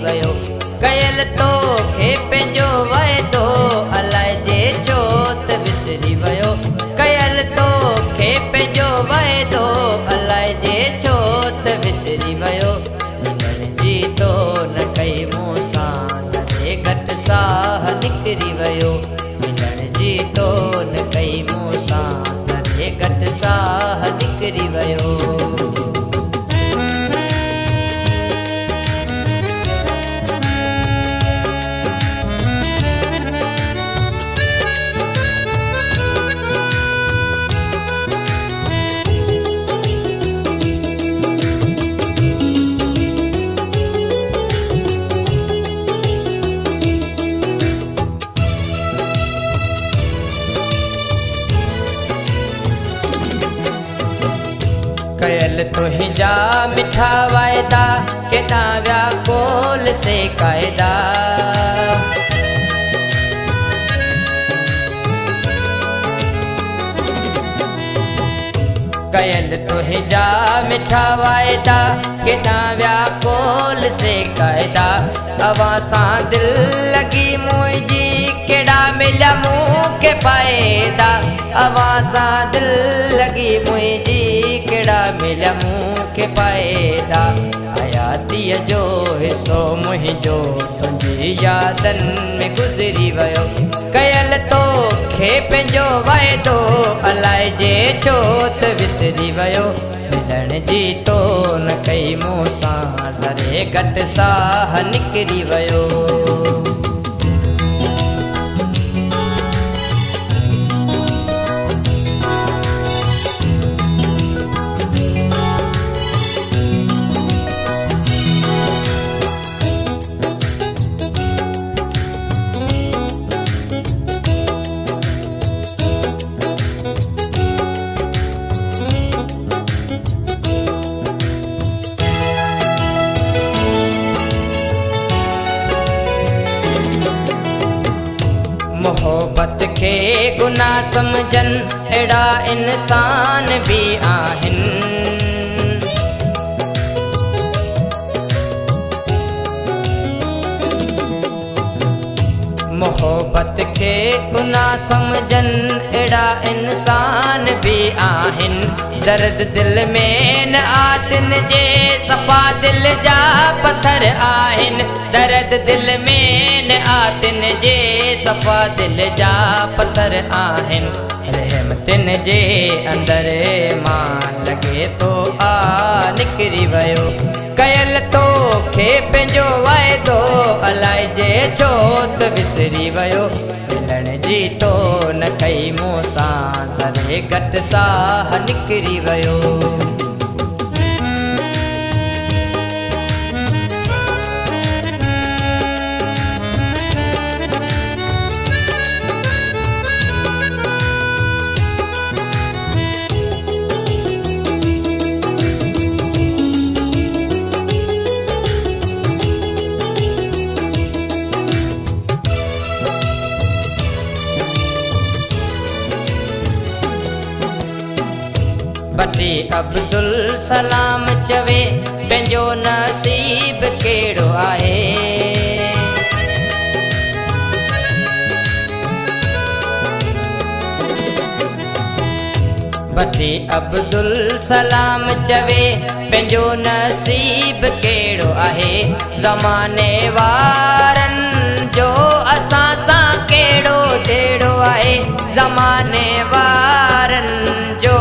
वियो कयल तोखे पंहिंजो वाइदो अलाए जे छो त विसरी वियो कयल तोखे पंहिंजो वाइदो अलाए जे छो त विसरी वियो मिलण जी तो न कई मूं सां नंढे घटि साह निकिरी वियो मिलण जी तो न कई मूं सां नंढे घटि साह निकिरी वियो। कयल तुंहिंजा मिठा वाइदा केॾा विया कोल से क़ाइदा कयल तुंहिंजा मिठा वाइदा केॾा विया कोल से क़ाइदा अवां सां दिलि लॻी मुंहिंजी कहिड़ा मिलिया मूंखे फ़ाइदा अवां सां दिलि लॻी मुंहिंजी कहिड़ा मिलिया मूंखे फ़ाइदा हयातीअ जो हिसो मुंहिंजो तुंहिंजी यादनि में गुज़री वियो कयल तोखे पंहिंजो वाइदो अलाए जे छो त विसरी वियो मिलण जी तो न कई मूं सां ज़रे घटि साह निकिरी वियो। मोहब्बत खे गुनाह समझनि अहिड़ा इंसान बि आहिनि मोहब्बत खे गुनाह समझनि अहिड़ा इंसान बि आहिनि दर्द दिल में न आतिन जे सफ़ा दिल जा पत्थर आहिनि दर्द दिल में न आतिन जे सफ़ा दिल जा पत्थर आहिनि रहमतिन जे अंदर मां लॻे तो निकिरी वियो कयल तोखे पंहिंजो वाइदो अलाए जे छो त विसरी वियो मिलण जी तो न कई मूं सां ज़रे घटि साह निकिरी वियो। बटी अब्दुल सलाम चवे पंहिंजो नसीब कहिड़ो आहे बटी अब्दुल सलाम चवे पंहिंजो नसीब कहिड़ो आहे ज़माने वारनि जो असां सां कहिड़ो जहिड़ो आहे ज़माने वारनि जो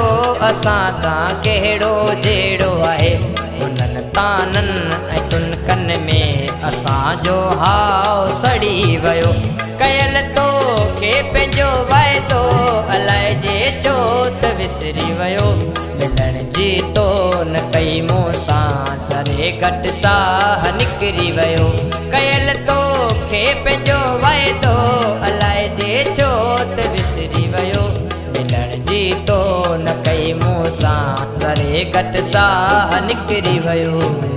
असां सां कहिड़ो जहिड़ो आहे उन्हनि ताननि ऐं तुनकनि में असांजो हाव सड़ी वियो कयल तोखे पंहिंजो वाइदो अलाए जे छो त विसरी वियो मिलण जी तो न कई मूं सां ज़रे घटि साह निकिरी वियो कयल तोखे पंहिंजो वाइदो अलाए जे छो त विसरी वियो मिलण जी तो न कई मूं सां ज़रे घटि साह निकिरी वियो।